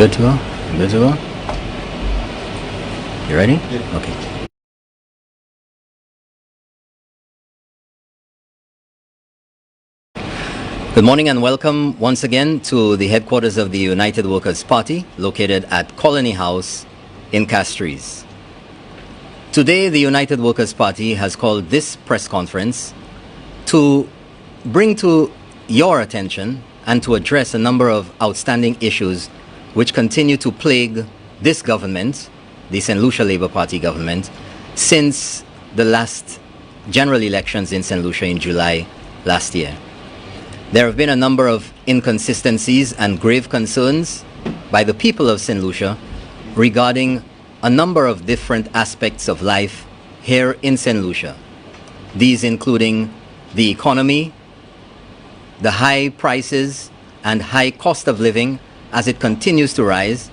Good to go? Good to go? You ready? Yeah. Okay. Good morning and welcome once again to the headquarters of the United Workers' Party, located at Colony House in Castries. Today, the United Workers' Party has called this press conference to bring to your attention and to address a number of outstanding issues which continue to plague this government, the St. Lucia Labour Party government, since the last general elections in St. Lucia in July last year. There have been a number of inconsistencies and grave concerns by the people of St. Lucia regarding a number of different aspects of life here in St. Lucia. These including the economy, the high prices and high cost of living as it continues to rise,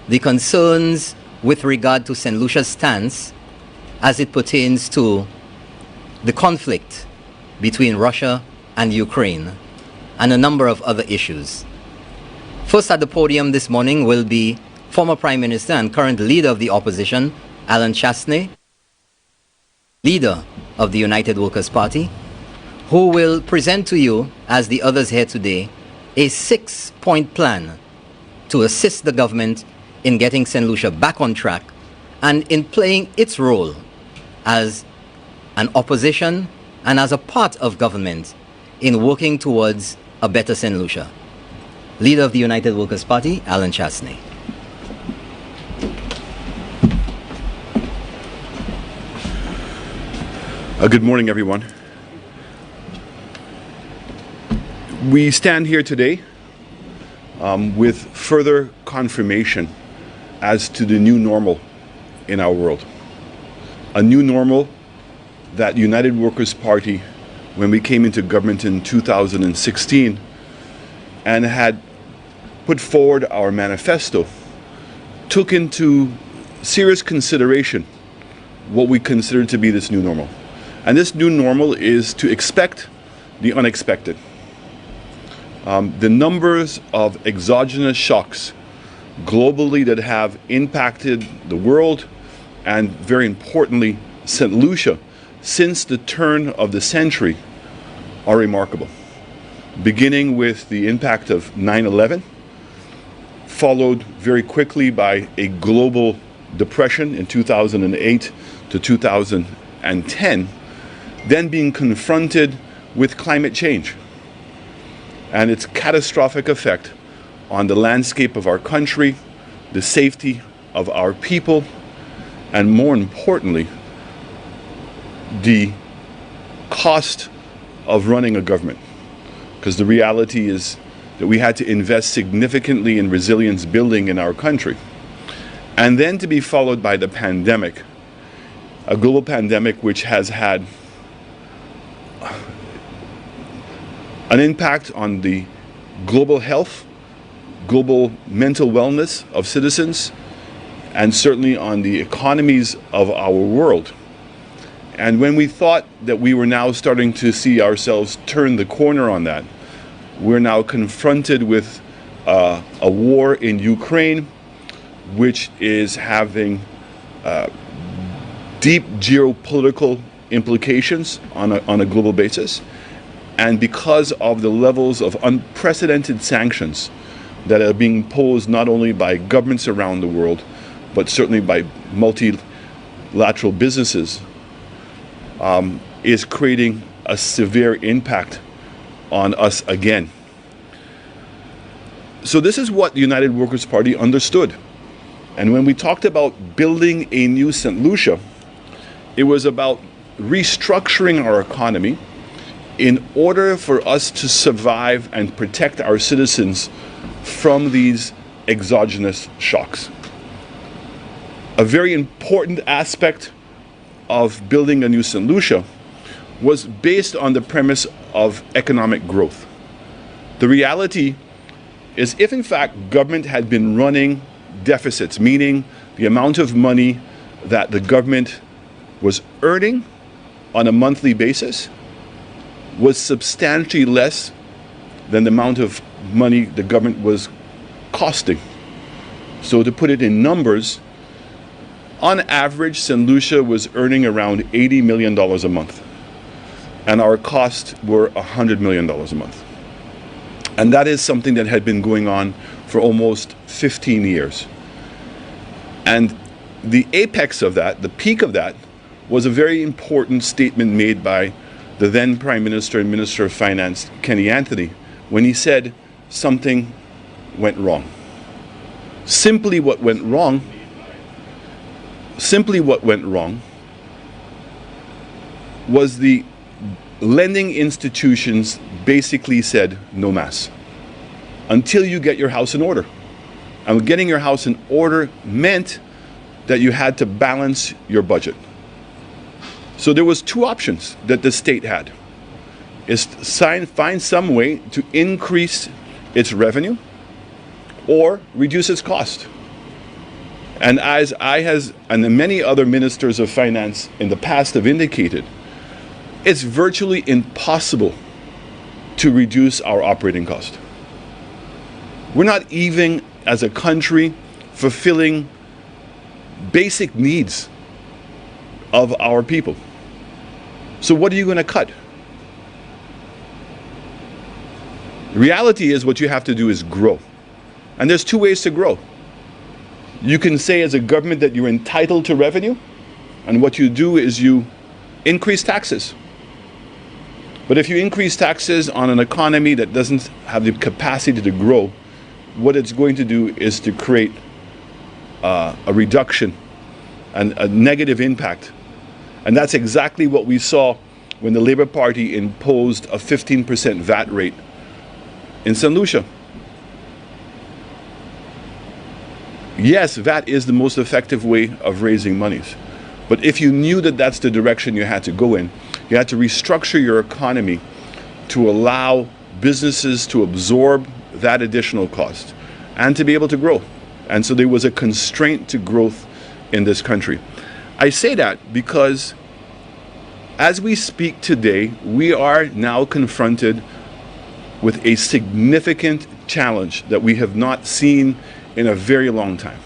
the concerns with regard to St. Lucia's stance as it pertains to the conflict between Russia and Ukraine, and a number of other issues. First at the podium this morning will be former Prime Minister and current leader of the opposition, Alan Chastney, leader of the United Workers' Party, who will present to you, as the others here today, a 6-point plan to assist the government in getting St. Lucia back on track and in playing its role as an opposition and as a part of government in working towards a better St. Lucia. Leader of the United Workers' Party, Alan Chastney. Good morning, everyone. We stand here today with further confirmation as to the new normal in our world. A new normal that United Workers' Party, when we came into government in 2016 and had put forward our manifesto, took into serious consideration what we considered to be this new normal. And this new normal is to expect the unexpected. The numbers of exogenous shocks globally that have impacted the world and, very importantly, St. Lucia since the turn of the century are remarkable. Beginning with the impact of 9/11, followed very quickly by a global depression in 2008 to 2010, then being confronted with climate change and its catastrophic effect on the landscape of our country, the safety of our people, and more importantly, the cost of running a government. Because the reality is that we had to invest significantly in resilience building in our country. And then to be followed by the pandemic, a global pandemic which has had an impact on the global health, global mental wellness of citizens, and certainly on the economies of our world. And when we thought that we were now starting to see ourselves turn the corner on that, we're now confronted with a war in Ukraine, which is having deep geopolitical implications on a global basis. And because of the levels of unprecedented sanctions that are being imposed not only by governments around the world, but certainly by multilateral businesses, is creating a severe impact on us again. So this is what the United Workers' Party understood. And when we talked about building a new St. Lucia, it was about restructuring our economy in order for us to survive and protect our citizens from these exogenous shocks. A very important aspect of building a new St. Lucia was based on the premise of economic growth. The reality is, if in fact government had been running deficits, meaning the amount of money that the government was earning on a monthly basis was substantially less than the amount of money the government was costing. So to put it in numbers, on average, St. Lucia was earning around $80 million a month. And our costs were $100 million a month. And that is something that had been going on for almost 15 years. And the apex of that, the peak of that, was a very important statement made by the then Prime Minister and Minister of Finance, Kenny Anthony, when he said something went wrong. Simply what went wrong was the lending institutions basically said no mas until you get your house in order. And getting your house in order meant that you had to balance your budget. So there was two options that the state had. Is find some way to increase its revenue or reduce its cost. And as and many other ministers of finance in the past have indicated, it's virtually impossible to reduce our operating cost. We're not even, as a country, fulfilling basic needs of our people. So what are you going to cut? The reality is what you have to do is grow. And there's two ways to grow. You can say as a government that you're entitled to revenue, and what you do is you increase taxes. But if you increase taxes on an economy that doesn't have the capacity to grow, what it's going to do is to create a reduction and a negative impact. And that's exactly what we saw when the Labour Party imposed a 15% VAT rate in St. Lucia. Yes, VAT is the most effective way of raising monies. But if you knew that that's the direction you had to go in, you had to restructure your economy to allow businesses to absorb that additional cost and to be able to grow. And so there was a constraint to growth in this country. I say that because as we speak today, we are now confronted with a significant challenge that we have not seen in a very long time.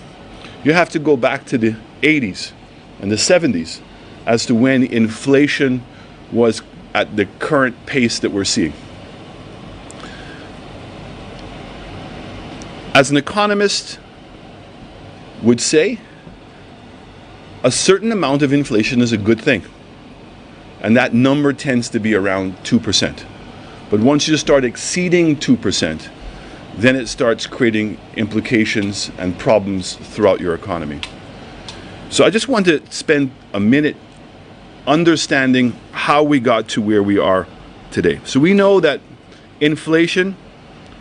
You have to go back to the 80s and the 70s as to when inflation was at the current pace that we're seeing. As an economist would say, a certain amount of inflation is a good thing. And that number tends to be around 2%. But once you start exceeding 2%, then it starts creating implications and problems throughout your economy. So I just want to spend a minute understanding how we got to where we are today. So we know that inflation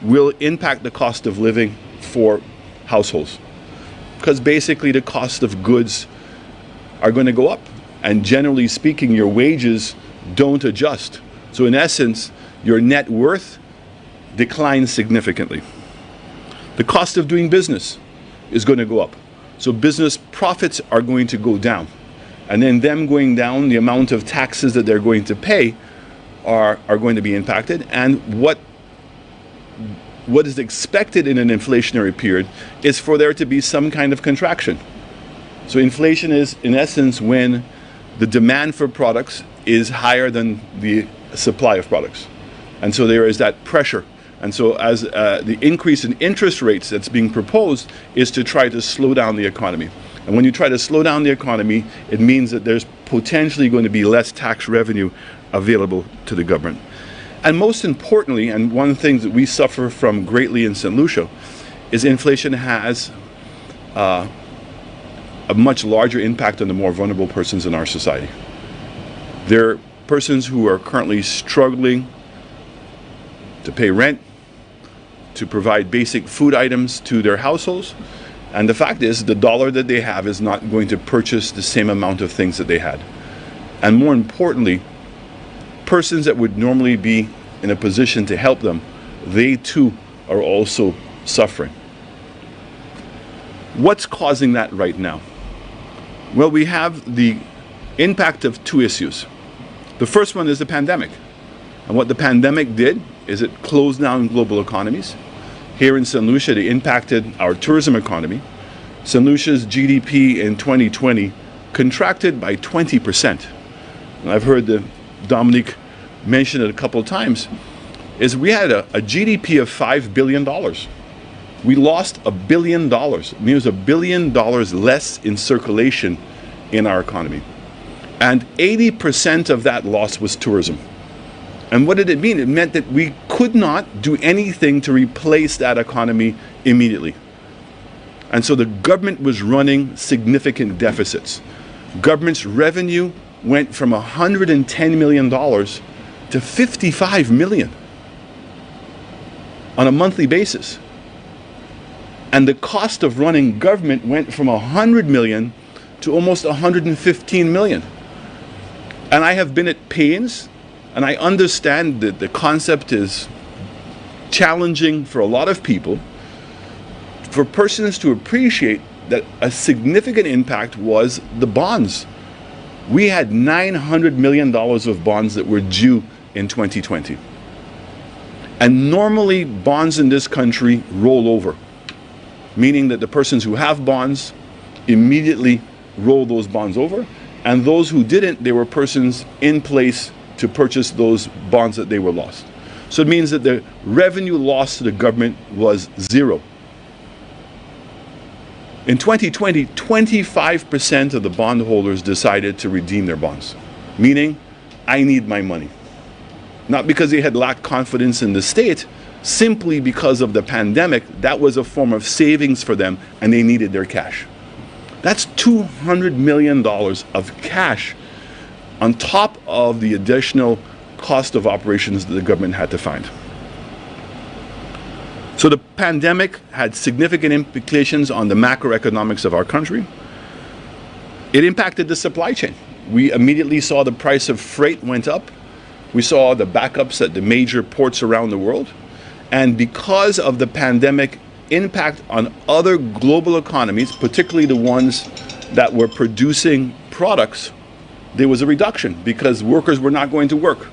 will impact the cost of living for households, because basically the cost of goods are going to go up. And generally speaking, your wages don't adjust. So in essence, your net worth declines significantly. The cost of doing business is going to go up. So business profits are going to go down. And then them going down, the amount of taxes that they're going to pay are going to be impacted. And what is expected in an inflationary period is for there to be some kind of contraction. So inflation is, in essence, when the demand for products is higher than the supply of products. And so there is that pressure. And so as the increase in interest rates that's being proposed is to try to slow down the economy. And when you try to slow down the economy, it means that there's potentially going to be less tax revenue available to the government. And most importantly, and one of the things that we suffer from greatly in St. Lucia, is inflation has a much larger impact on the more vulnerable persons in our society. There are persons who are currently struggling to pay rent, to provide basic food items to their households. And the fact is, the dollar that they have is not going to purchase the same amount of things that they had. And more importantly, persons that would normally be in a position to help them, they too are also suffering. What's causing that right now? Well, we have the impact of two issues. The first one is the pandemic. And what the pandemic did is it closed down global economies. Here in St. Lucia, it impacted our tourism economy. St. Lucia's GDP in 2020 contracted by 20%. And I've heard Dominique mention it a couple of times, is we had a GDP of $5 billion. We lost $1 billion. I mean, it was $1 billion less in circulation in our economy. And 80% of that loss was tourism. And what did it mean? It meant that we could not do anything to replace that economy immediately. And so the government was running significant deficits. Government's revenue went from $110 million to $55 million on a monthly basis. And the cost of running government went from $100 million to almost $115 million. And I have been at pains, and I understand that the concept is challenging for a lot of people, for persons to appreciate that a significant impact was the bonds. We had $900 million of bonds that were due in 2020. And normally bonds in this country roll over, meaning that the persons who have bonds immediately roll those bonds over, and those who didn't, there were persons in place to purchase those bonds that they were lost. So it means that the revenue loss to the government was zero. In 2020, 25% of the bondholders decided to redeem their bonds, meaning, I need my money. Not because they had lacked confidence in the state, simply because of the pandemic. That was a form of savings for them, and they needed their cash. That's $200 million of cash on top of the additional cost of operations that the government had to find. So the pandemic had significant implications on the macroeconomics of our country. It impacted the supply chain. We immediately saw the price of freight went up. We saw the backups at the major ports around the world. And because of the pandemic impact on other global economies, particularly the ones that were producing products, there was a reduction because workers were not going to work.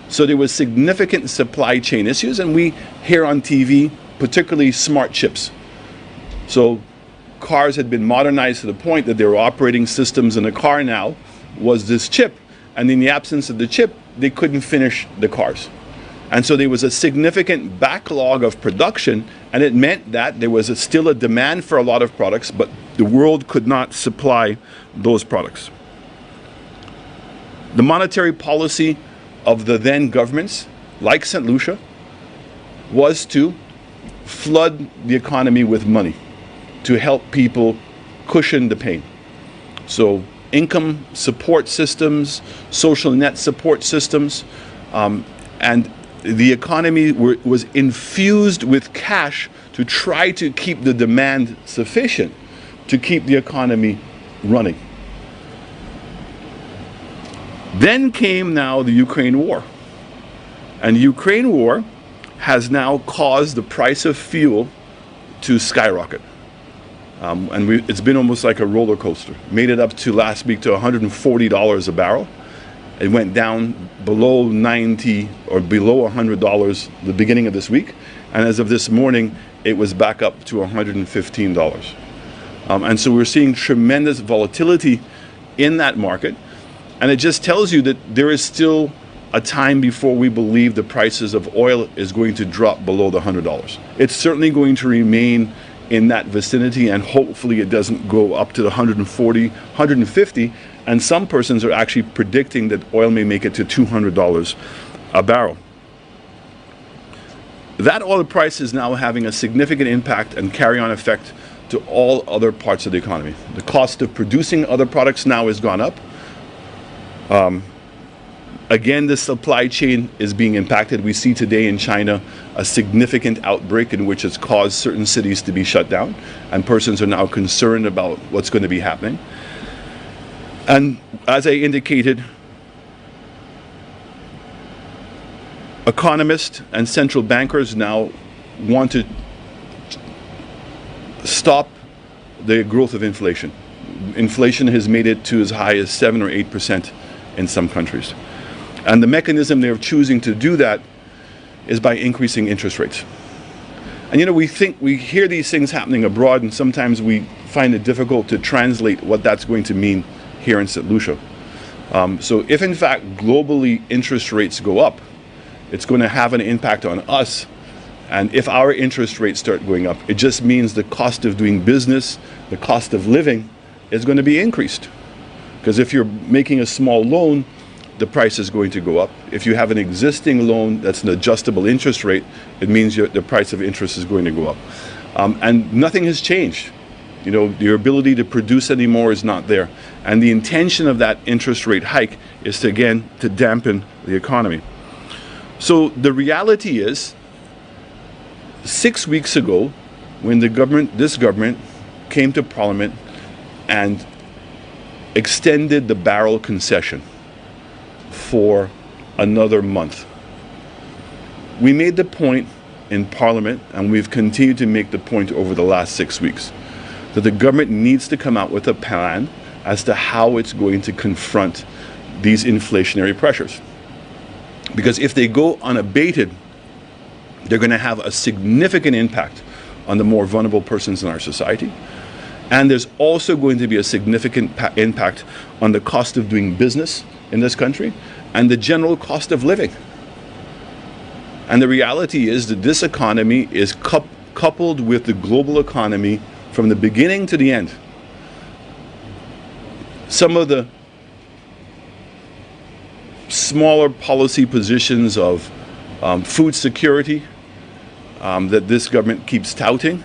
So there was significant supply chain issues, and we hear on TV, particularly smart chips. So cars had been modernized to the point that there were operating systems in the car now was this chip, and in the absence of the chip, they couldn't finish the cars. And so there was a significant backlog of production, and it meant that there was still a demand for a lot of products, but the world could not supply those products. The monetary policy of the then governments, like St. Lucia, was to flood the economy with money to help people cushion the pain. So income support systems, social net support systems, and the economy was infused with cash to try to keep the demand sufficient to keep the economy running. Then came now the Ukraine war. And the Ukraine war has now caused the price of fuel to skyrocket. It's been almost like a roller coaster. Made it up to last week to $140 a barrel. It went down below $90 or below $100 the beginning of this week. And as of this morning, it was back up to $115. And so we're seeing tremendous volatility in that market. And it just tells you that there is still a time before we believe the prices of oil is going to drop below the $100. It's certainly going to remain in that vicinity, and hopefully it doesn't go up to the 140, 150, and some persons are actually predicting that oil may make it to $200 a barrel. That oil price is now having a significant impact and carry-on effect to all other parts of the economy. The cost of producing other products now has gone up. Again, the supply chain is being impacted. We see today in China a significant outbreak in which has caused certain cities to be shut down, and persons are now concerned about what's going to be happening. And as I indicated, economists and central bankers now want to stop the growth of inflation. Inflation has made it to as high as 7 or 8% in some countries. And the mechanism they're choosing to do that is by increasing interest rates. And we hear these things happening abroad, and sometimes we find it difficult to translate what that's going to mean here in St. Lucia. So if in fact globally interest rates go up, it's going to have an impact on us. And if our interest rates start going up, it just means the cost of doing business, the cost of living is going to be increased. Because if you're making a small loan, the price is going to go up. If you have an existing loan that's an adjustable interest rate, it means the price of interest is going to go up. And nothing has changed. You know, your ability to produce anymore is not there. And the intention of that interest rate hike is to, again, to dampen the economy. So the reality is, 6 weeks ago, when this government came to Parliament and extended the barrel concession for another month, we made the point in Parliament, and we've continued to make the point over the last 6 weeks, that the government needs to come out with a plan as to how it's going to confront these inflationary pressures. Because if they go unabated, they're going to have a significant impact on the more vulnerable persons in our society. And there's also going to be a significant impact on the cost of doing business in this country and the general cost of living. And the reality is that this economy is coupled with the global economy from the beginning to the end. Some of the smaller policy positions of food security that this government keeps touting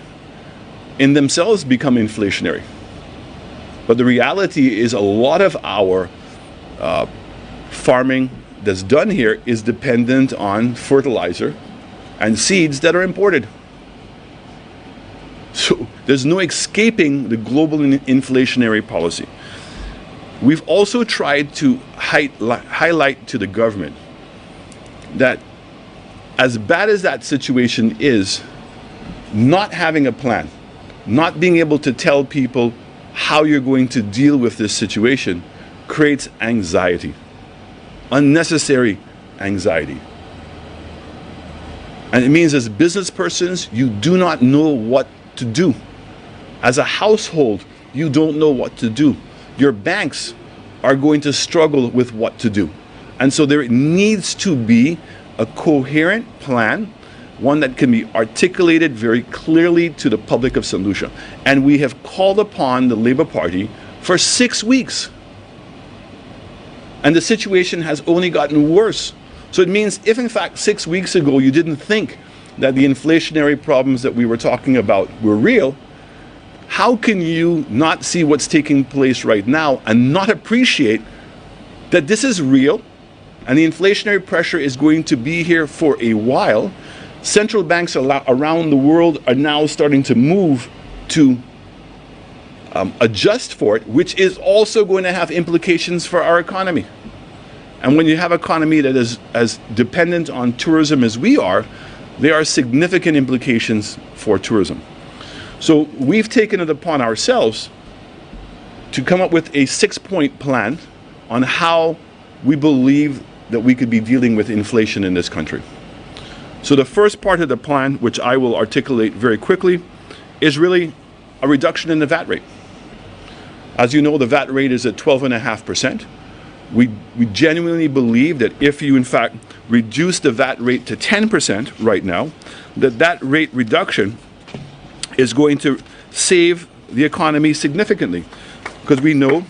in themselves become inflationary. But the reality is a lot of our farming that's done here is dependent on fertilizer and seeds that are imported. So there's no escaping the global inflationary policy. We've also tried to highlight to the government that as bad as that situation is, not having a plan, not being able to tell people how you're going to deal with this situation creates anxiety, unnecessary anxiety. And it means as business persons, you do not know what to do. As a household, you don't know what to do. Your banks are going to struggle with what to do. And so there needs to be a coherent plan, one that can be articulated very clearly to the public of St. Lucia. And we have called upon the Labour Party for 6 weeks. And the situation has only gotten worse. So it means if in fact 6 weeks ago you didn't think that the inflationary problems that we were talking about were real, how can you not see what's taking place right now and not appreciate that this is real and the inflationary pressure is going to be here for a while? Central banks around the world are now starting to move to adjust for it, which is also going to have implications for our economy. And when you have an economy that is as dependent on tourism as we are, there are significant implications for tourism. So we've taken it upon ourselves to come up with a 6-point plan on how we believe that we could be dealing with inflation in this country. So the first part of the plan, which I will articulate very quickly, is really a reduction in the Vat rate. As you know, the Vat rate is at 12.5%. We genuinely believe that if you in fact reduce the Vat rate to 10% right now, that rate reduction is going to save the economy significantly. Because we know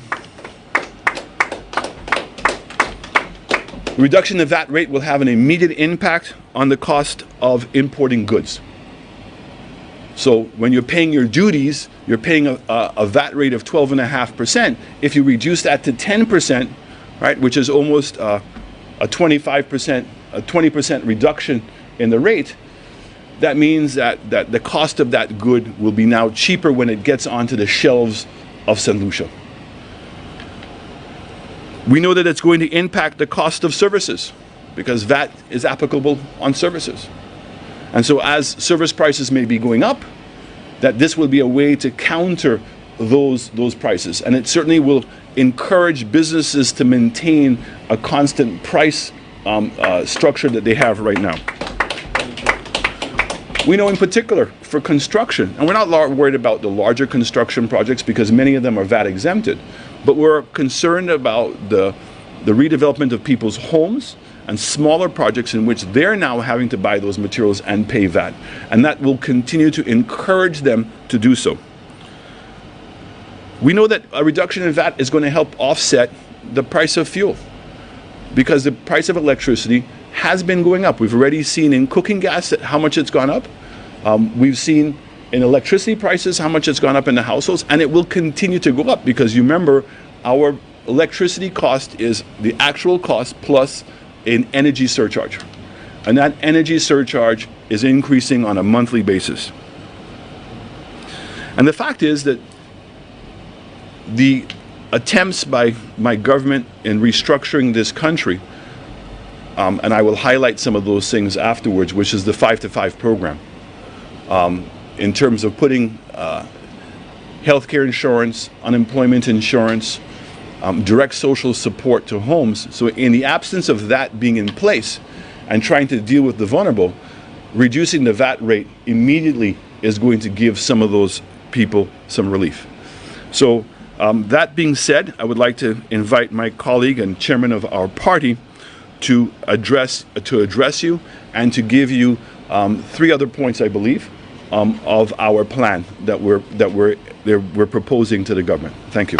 the reduction in the VAT rate will have an immediate impact on the cost of importing goods. So when you're paying your duties, you're paying a VAT rate of 12.5%. If you reduce that to 10%, right, which is almost a 20% reduction in the rate, that means that the cost of that good will be now cheaper when it gets onto the shelves of St. Lucia. We know that it's going to impact the cost of services because VAT is applicable on services. And so as service prices may be going up, that this will be a way to counter those prices. And it certainly will encourage businesses to maintain a constant price structure that they have right now. We know in particular for construction, and we're not worried about the larger construction projects because many of them are VAT exempted, but we're concerned about the redevelopment of people's homes and smaller projects in which they're now having to buy those materials and pay VAT. And that will continue to encourage them to do so. We know that a reduction in VAT is going to help offset the price of fuel because the price of electricity has been going up. We've already seen in cooking gas how much it's gone up. We've seen in electricity prices how much it's gone up in the households, and it will continue to go up because you remember our electricity cost is the actual cost plus an energy surcharge. And that energy surcharge is increasing on a monthly basis. And the fact is that the attempts by my government in restructuring this country, and I will highlight some of those things afterwards, which is the 5 to 5 program, in terms of putting healthcare insurance, unemployment insurance, direct social support to homes. So in the absence of that being in place and trying to deal with the vulnerable, reducing the VAT rate immediately is going to give some of those people some relief. So that being said, I would like to invite my colleague and chairman of our party to address you and to give you 3 other points, I believe, of our plan that we're proposing to the government. Thank you.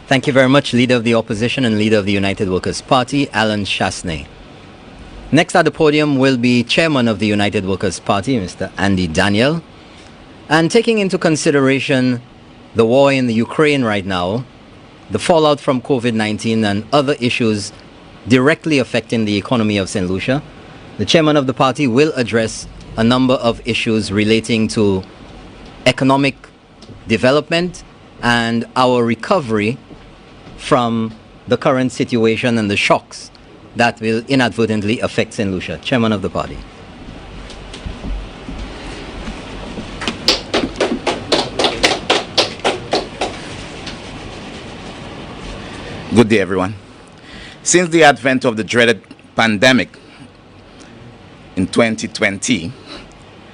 Thank you very much, Leader of the Opposition and Leader of the United Workers' Party, Alan Chasney. Next at the podium will be Chairman of the United Workers' Party, Mr. Andy Daniel. And taking into consideration the war in the Ukraine right now, the fallout from COVID-19 and other issues directly affecting the economy of St. Lucia, the Chairman of the party will address a number of issues relating to economic development and our recovery from the current situation and the shocks that will inadvertently affect St. Lucia. Chairman of the party. Good day, everyone. Since the advent of the dreaded pandemic in 2020,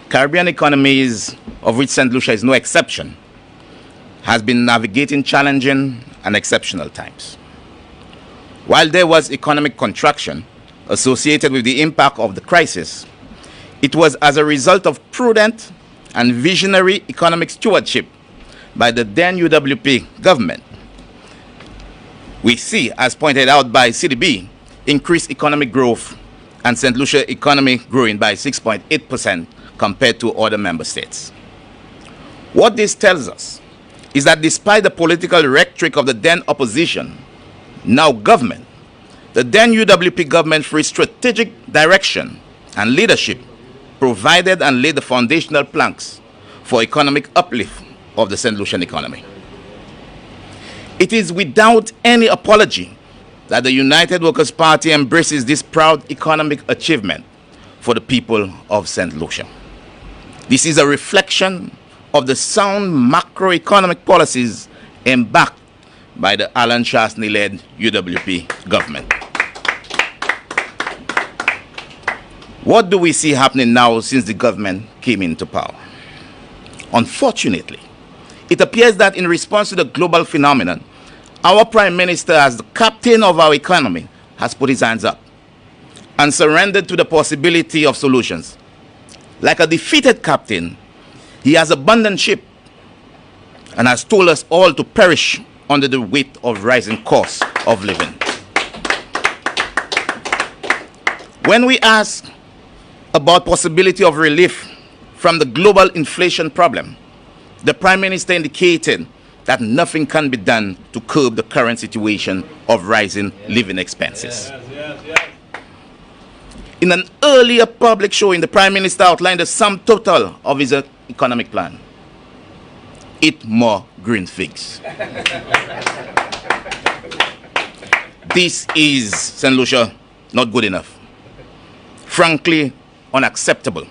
Caribbean economies, of which St. Lucia is no exception, has been navigating challenging and exceptional times. While there was economic contraction associated with the impact of the crisis, it was as a result of prudent and visionary economic stewardship by the then UWP government. We see, as pointed out by CDB, increased economic growth and St. Lucia economy growing by 6.8% compared to other member states. What this tells us is that despite the political rhetoric of the then opposition, now government, the then UWP government through strategic direction and leadership provided and laid the foundational planks for economic uplift of the St. Lucian economy. It is without any apology that the United Workers' Party embraces this proud economic achievement for the people of St. Lucia. This is a reflection of the sound macroeconomic policies embarked by the Alan Chasney-led UWP government. What do we see happening now since the government came into power? Unfortunately, it appears that in response to the global phenomenon, our Prime Minister, as the captain of our economy, has put his hands up and surrendered to the possibility of solutions. Like a defeated captain, he has abandoned ship and has told us all to perish under the weight of rising costs of living. When we ask about possibility of relief from the global inflation problem, the Prime Minister indicated that nothing can be done to curb the current situation of rising living expenses. In an earlier public showing, the Prime Minister outlined the sum total of his economic plan. Eat more green figs. This is, St. Lucia, not good enough. Frankly, unacceptable.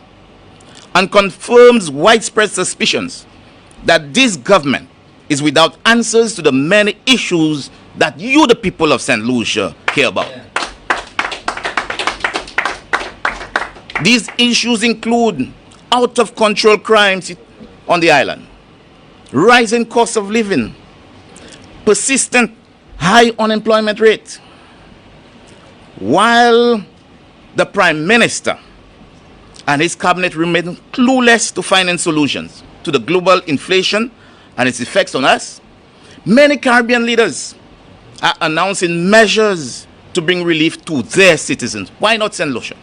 And confirms widespread suspicions that this government is without answers to the many issues that you, the people of St. Lucia, care about. These issues include out-of-control crimes on the island, rising cost of living, persistent high unemployment rate. While the Prime Minister and his cabinet remain clueless to finding solutions to the global inflation and its effects on us, many Caribbean leaders are announcing measures to bring relief to their citizens. Why not St. Lucia?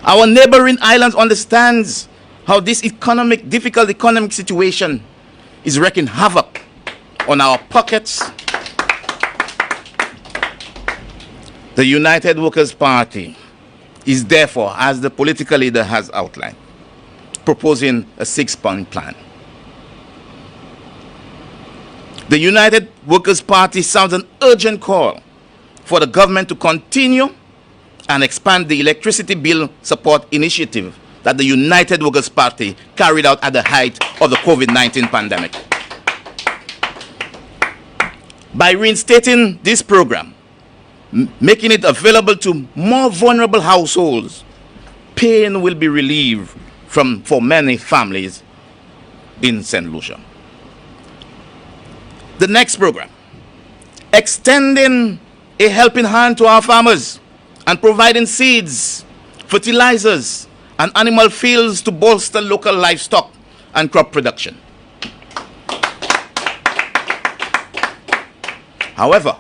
Our neighboring islands understands how this difficult economic situation is wreaking havoc on our pockets. The United Workers' Party is therefore, as the political leader has outlined, proposing a 6-point plan. The United Workers' Party sounds an urgent call for the government to continue and expand the electricity bill support initiative that the United Workers' Party carried out at the height of the COVID-19 pandemic. By reinstating this program, making it available to more vulnerable households, pain will be relieved for many families in St. Lucia. The next program, extending a helping hand to our farmers and providing seeds, fertilizers, and animal feeds to bolster local livestock and crop production. However,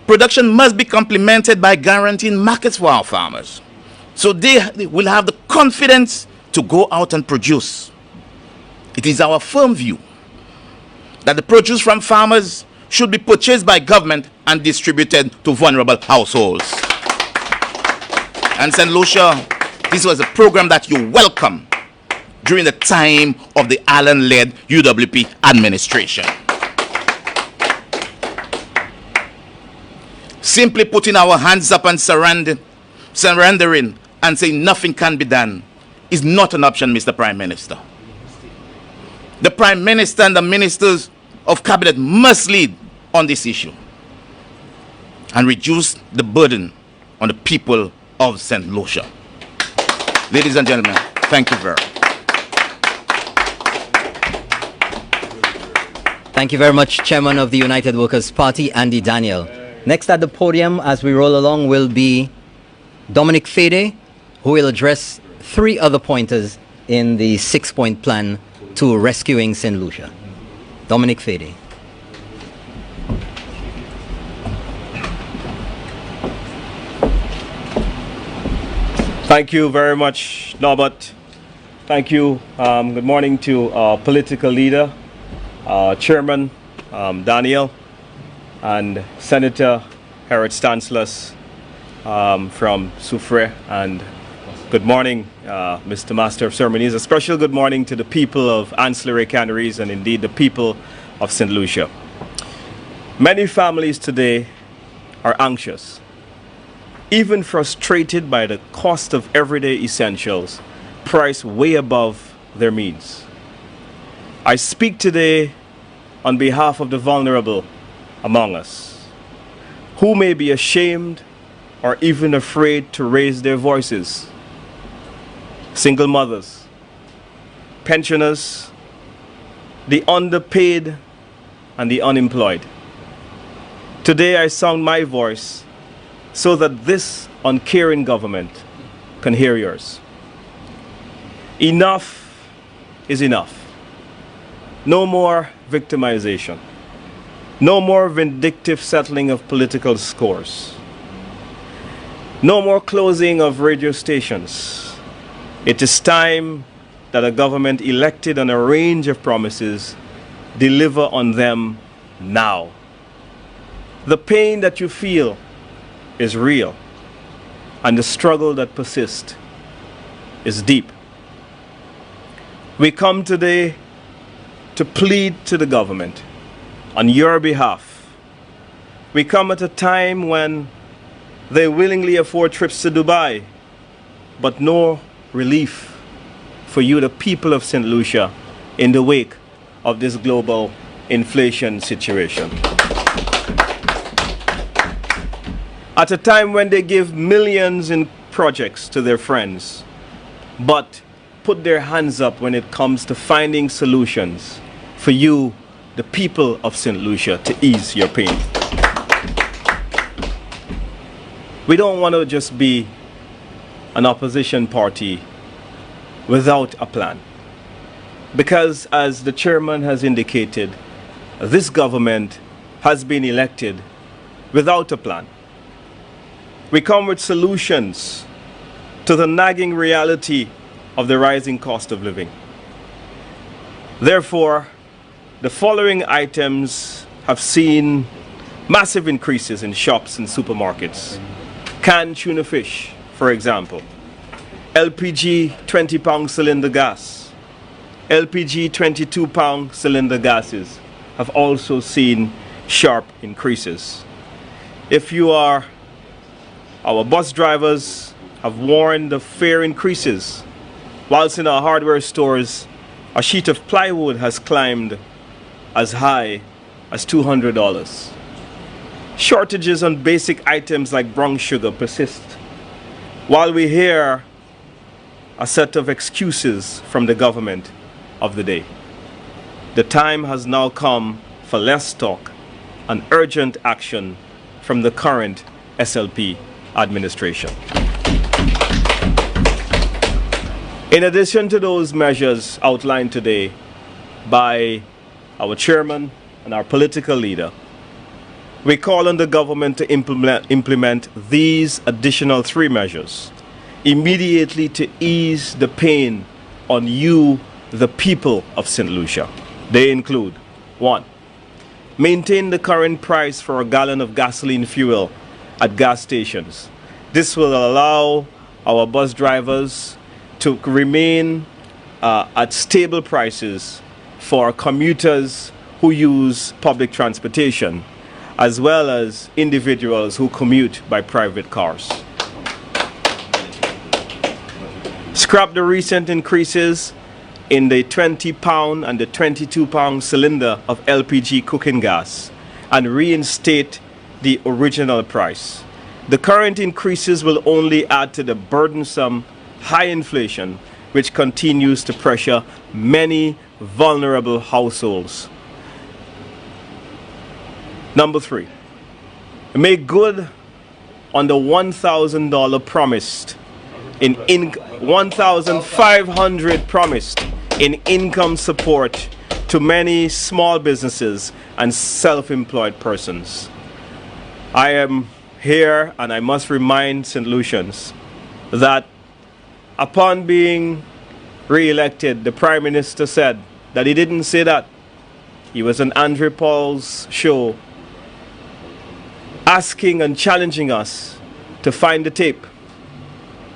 production must be complemented by guaranteeing markets for our farmers, so they will have the confidence to go out and produce. It is our firm view that the produce from farmers should be purchased by government and distributed to vulnerable households. And St. Lucia, this was a program that you welcomed during the time of the Allen-led UWP administration. Simply putting our hands up and surrendering and saying nothing can be done is not an option, Mr. Prime Minister. The Prime Minister and the ministers of Cabinet must lead on this issue and reduce the burden on the people of St. Lucia. Ladies and gentlemen, thank you very much. Thank you very much, Chairman of the United Workers' Party, Andy Daniel. Next at the podium, as we roll along, will be Dominic Fede, who will address 3 other pointers in the 6-point plan to rescuing St. Lucia. Dominic Fede. Thank you very much, Norbert. Thank you. Good morning to our political leader, Chairman Daniel, and Senator Herod Stanislaus from Soufrière, and good morning, Mr. Master of Ceremonies. A special good morning to the people of ancillary canneries and indeed the people of St. Lucia. Many families today are anxious, even frustrated by the cost of everyday essentials, priced way above their means. I speak today on behalf of the vulnerable among us, who may be ashamed or even afraid to raise their voices. Single mothers, pensioners, the underpaid, and the unemployed. Today I sound my voice so that this uncaring government can hear yours. Enough is enough. No more victimization. No more vindictive settling of political scores. No more closing of radio stations. It is time that a government elected on a range of promises deliver on them now. The pain that you feel is real, and the struggle that persists is deep. We come today to plead to the government on your behalf. We come at a time when they willingly afford trips to Dubai, but no relief for you, the people of St. Lucia, in the wake of this global inflation situation. At a time when they give millions in projects to their friends, but put their hands up when it comes to finding solutions for you, the people of St. Lucia, to ease your pain. We don't want to just be an opposition party without a plan. Because, as the chairman has indicated, this government has been elected without a plan. We come with solutions to the nagging reality of the rising cost of living. Therefore, the following items have seen massive increases in shops and supermarkets. Canned tuna fish, for example. LPG 20-pound cylinder gas. LPG 22-pound cylinder gases have also seen sharp increases. If you are our bus drivers have warned of fare increases, whilst in our hardware stores, a sheet of plywood has climbed as high as $200. Shortages on basic items like brown sugar persist, while we hear a set of excuses from the government of the day. The time has now come for less talk and urgent action from the current SLP administration. In addition to those measures outlined today by our chairman and our political leader, we call on the government to implement these additional 3 measures immediately to ease the pain on you, the people of St. Lucia. They include: 1. Maintain the current price for a gallon of gasoline fuel at gas stations. This will allow our bus drivers to remain at stable prices for commuters who use public transportation, as well as individuals who commute by private cars. Scrap the recent increases in the 20-pound and the 22-pound cylinder of LPG cooking gas and reinstate the original price. The current increases will only add to the burdensome high inflation which continues to pressure many vulnerable households. Number 3, make good on the $1,000 promised in $1,500 promised in income support to many small businesses and self-employed persons. I am here and I must remind St. Lucians that upon being re-elected, the Prime Minister said that he didn't say that. He was on Andre Paul's show asking and challenging us to find the tape.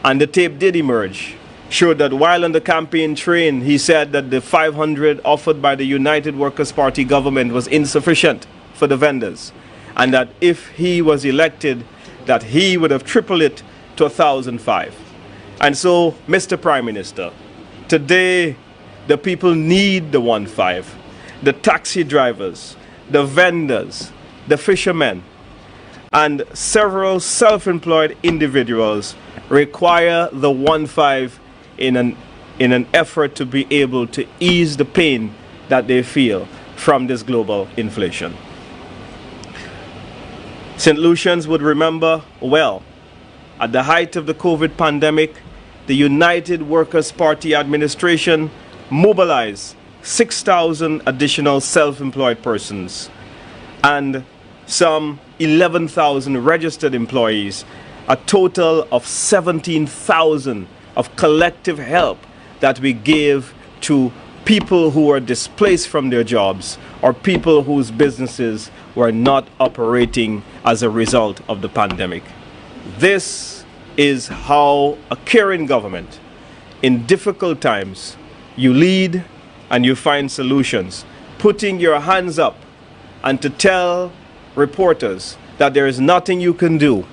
And the tape did emerge, showed that while on the campaign train, he said that the 500 offered by the United Workers' Party government was insufficient for the vendors, and that if he was elected, that he would have tripled it to 1,005. And so, Mr. Prime Minister, today the people need the 1.5. The taxi drivers, the vendors, the fishermen, and several self-employed individuals require the 1.5 in an effort to be able to ease the pain that they feel from this global inflation. St. Lucians would remember well, at the height of the COVID pandemic, the United Workers' Party administration mobilized 6,000 additional self-employed persons and some 11,000 registered employees, a total of 17,000 of collective help that we gave to people who were displaced from their jobs or people whose businesses were not operating as a result of the pandemic. This is how a caring government, in difficult times, you lead and you find solutions, putting your hands up and to tell reporters that there is nothing you can do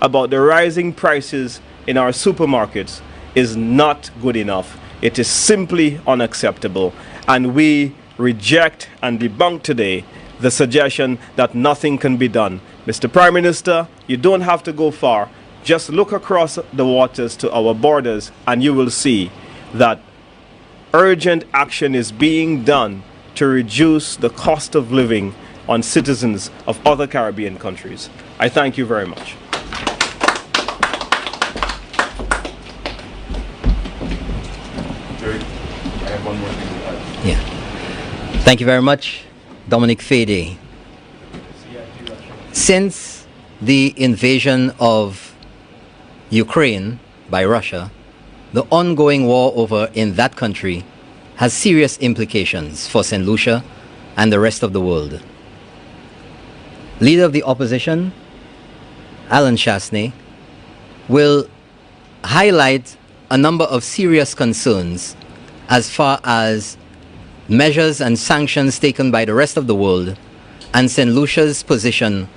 about the rising prices in our supermarkets is not good enough. It is simply unacceptable, and we reject and debunk today the suggestion that nothing can be done. Mr. Prime Minister, you don't have to go far. Just look across the waters to our borders and you will see that urgent action is being done to reduce the cost of living on citizens of other Caribbean countries. I thank you very much. Jerry, I have one more thing to add. Yeah. Thank you very much, Dominic Fede. Since the invasion of Ukraine by Russia, the ongoing war over in that country has serious implications for St. Lucia and the rest of the world. Leader of the opposition, Alan Chasney, will highlight a number of serious concerns as far as measures and sanctions taken by the rest of the world and St. Lucia's position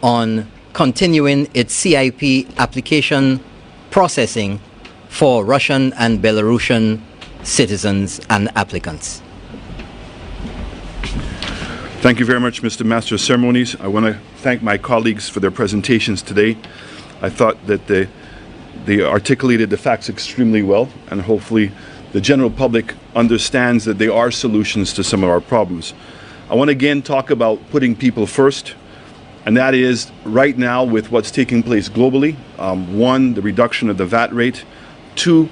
on continuing its CIP application processing for Russian and Belarusian citizens and applicants. Thank you very much, Mr. Master of Ceremonies. I want to thank my colleagues for their presentations today. I thought that they articulated the facts extremely well, and hopefully the general public understands that there are solutions to some of our problems. I want to again talk about putting people first, and that is right now with what's taking place globally. One, the reduction of the Vat rate. Two,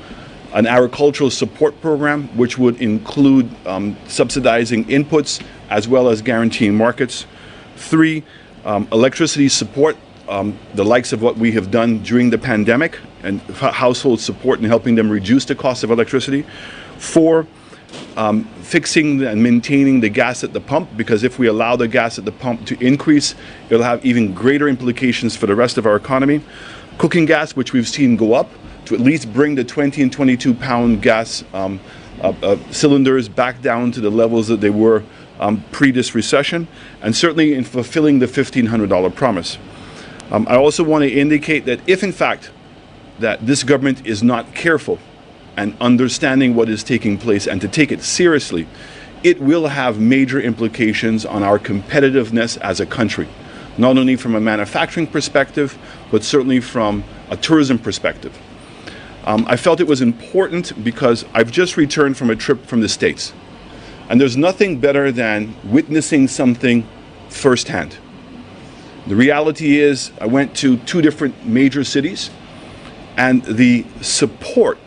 an agricultural support program, which would include subsidizing inputs as well as guaranteeing markets. Three, electricity support, the likes of what we have done during the pandemic, and household support in helping them reduce the cost of electricity. Four, fixing and maintaining the gas at the pump, because if we allow the gas at the pump to increase, it'll have even greater implications for the rest of our economy. Cooking gas, which we've seen go up, to at least bring the 20 and 22 pound gas cylinders back down to the levels that they were pre this recession, and certainly in fulfilling the $1,500 promise. I also want to indicate that if in fact that this government is not careful and understanding what is taking place and to take it seriously, it will have major implications on our competitiveness as a country, not only from a manufacturing perspective, but certainly from a tourism perspective. I felt it was important because I've just returned from a trip from the States, and there's nothing better than witnessing something firsthand. The reality is I went to 2 different major cities, and the support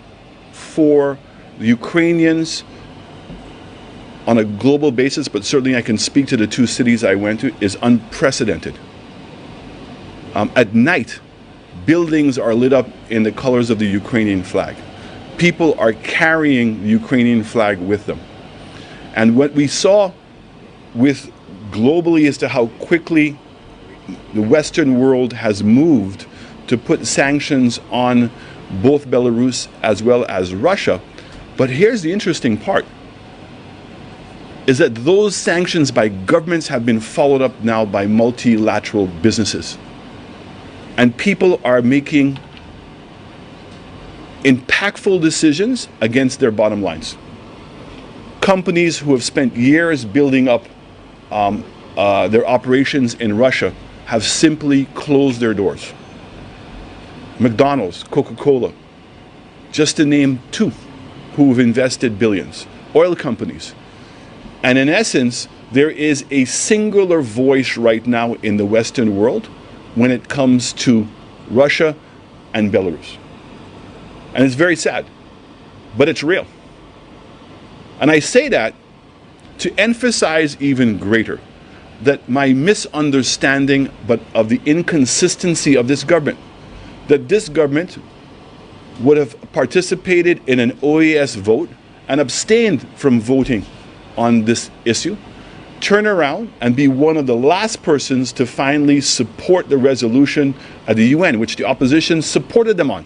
for the Ukrainians on a global basis, but certainly I can speak to the 2 cities I went to, is unprecedented. At night, buildings are lit up in the colors of the Ukrainian flag. People are carrying the Ukrainian flag with them. And what we saw with globally as to how quickly the Western world has moved to put sanctions on both Belarus as well as Russia. But here's the interesting part, is that those sanctions by governments have been followed up now by multilateral businesses. And people are making impactful decisions against their bottom lines. Companies who have spent years building up their operations in Russia have simply closed their doors. McDonald's, Coca-Cola, just to name 2 who have invested billions. Oil companies. And in essence, there is a singular voice right now in the Western world when it comes to Russia and Belarus. And it's very sad, but it's real. And I say that to emphasize even greater that my misunderstanding but of the inconsistency of this government, that this government would have participated in an OAS vote and abstained from voting on this issue, turn around and be one of the last persons to finally support the resolution at the UN, which the opposition supported them on.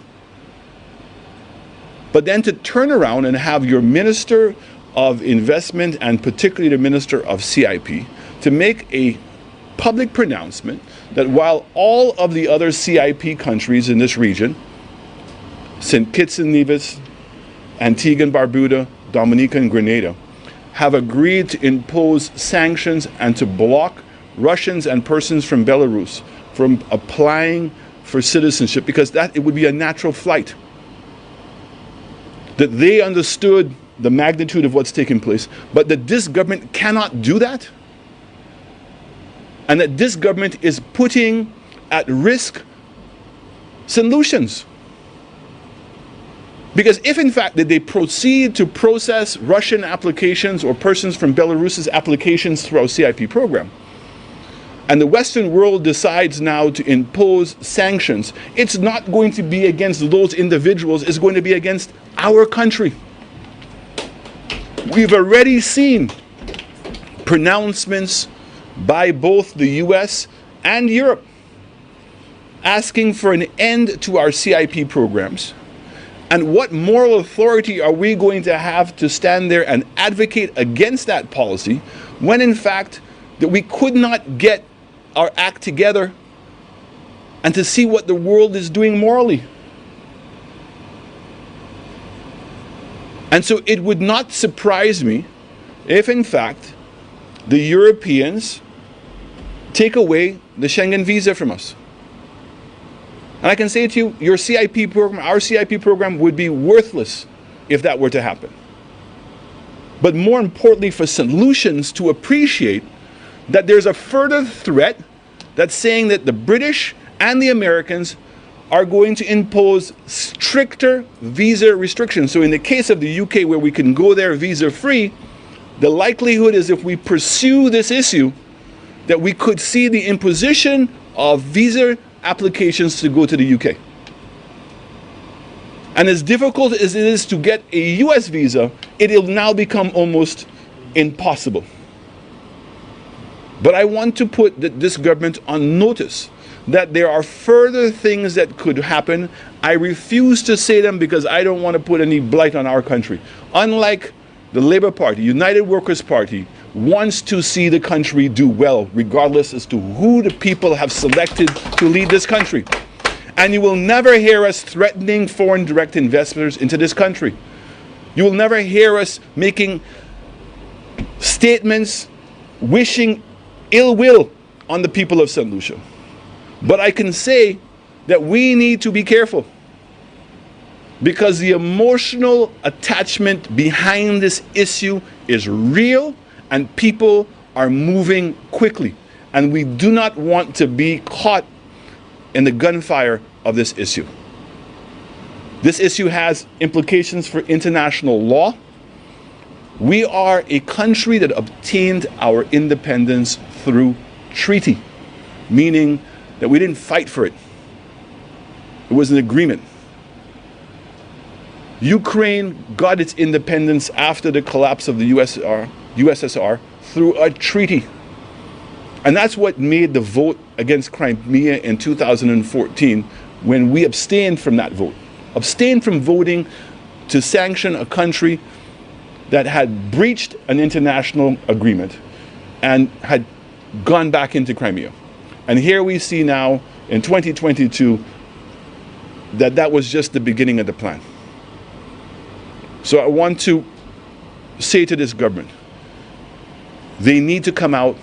But then to turn around and have your Minister of Investment, and particularly the Minister of CIP, to make a public pronouncement that while all of the other CIP countries in this region, St. Kitts and Nevis, Antigua and Barbuda, Dominica and Grenada, have agreed to impose sanctions and to block Russians and persons from Belarus from applying for citizenship, because that it would be a natural flight. That they understood the magnitude of what's taking place, but that this government cannot do that, and that this government is putting at risk solutions. Because if in fact that they proceed to process Russian applications or persons from Belarus's applications through our CIP program, and the Western world decides now to impose sanctions, it's not going to be against those individuals, it's going to be against our country. We've already seen pronouncements by both the US and Europe asking for an end to our CIP programs. And what moral authority are we going to have to stand there and advocate against that policy when in fact that we could not get our act together and to see what the world is doing morally? And so it would not surprise me if in fact the Europeans take away the Schengen visa from us. And I can say to you, your CIP program, our CIP program would be worthless if that were to happen. But more importantly, for solutions to appreciate that there's a further threat that's saying that the British and the Americans are going to impose stricter visa restrictions. So in the case of the UK, where we can go there visa-free, the likelihood is if we pursue this issue, that we could see the imposition of visa applications to go to the UK. And as difficult as it is to get a US visa, it will now become almost impossible. But I want to put this government on notice that there are further things that could happen. I refuse to say them because I don't want to put any blight on our country. Unlike the Labour Party, United Workers' Party wants to see the country do well, regardless as to who the people have selected to lead this country. And you will never hear us threatening foreign direct investors into this country. You will never hear us making statements wishing ill will on the people of St. Lucia. But I can say that we need to be careful, because the emotional attachment behind this issue is real and people are moving quickly. And we do not want to be caught in the gunfire of this issue. This issue has implications for international law. We are a country that obtained our independence through treaty, meaning that we didn't fight for it. It was an agreement. Ukraine got its independence after the collapse of the USSR through a treaty. And that's what made the vote against Crimea in 2014, when we abstained from that vote. Abstained from voting to sanction a country that had breached an international agreement and had gone back into Crimea. And here we see now in 2022 that that was just the beginning of the plan. So I want to say to this government, they need to come out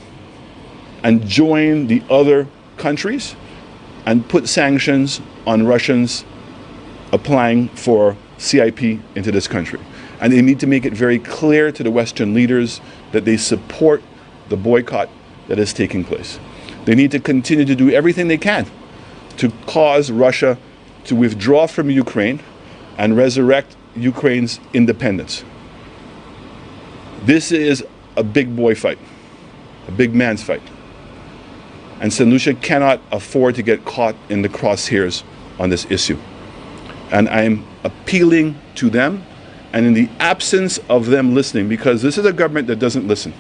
and join the other countries and put sanctions on Russians applying for CIP into this country. And they need to make it very clear to the Western leaders that they support the boycott that is taking place. They need to continue to do everything they can to cause Russia to withdraw from Ukraine and resurrect Ukraine's independence. This is a big boy fight, a big man's fight. And St. Lucia cannot afford to get caught in the crosshairs on this issue. And I'm appealing to them, and in the absence of them listening, because this is a government that doesn't listen.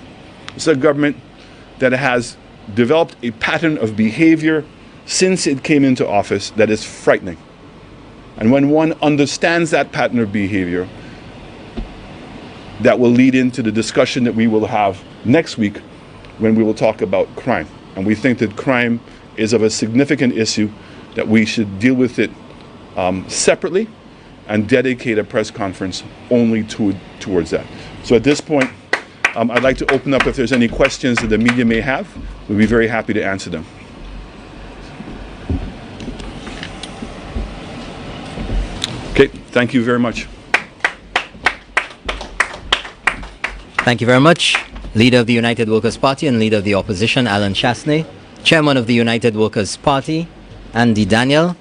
It's a government that has developed a pattern of behavior since it came into office that is frightening. And when one understands that pattern of behavior, that will lead into the discussion that we will have next week when we will talk about crime. And we think that crime is of a significant issue, that we should deal with it separately and dedicate a press conference only towards that. So at this point, I'd like to open up if there's any questions that the media may have. We'd be very happy to answer them. Okay, thank you very much. Thank you very much. Leader of the United Workers' Party and Leader of the Opposition, Alan Chasney, Chairman of the United Workers' Party, Andy Daniel,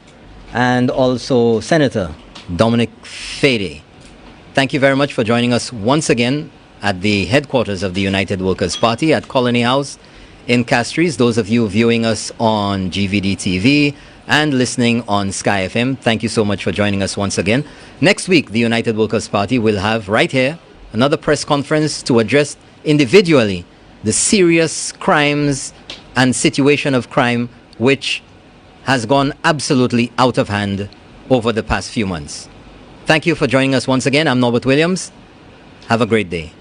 and also Senator Dominic Fede. Thank you very much for joining us once again at the headquarters of the United Workers' Party at Colony House in Castries. Those of you viewing us on GVD TV and listening on Sky FM, thank you so much for joining us once again. Next week, the United Workers' Party will have right here another press conference to address individually the serious crimes and situation of crime which has gone absolutely out of hand over the past few months. Thank you for joining us once again. I'm Norbert Williams. Have a great day.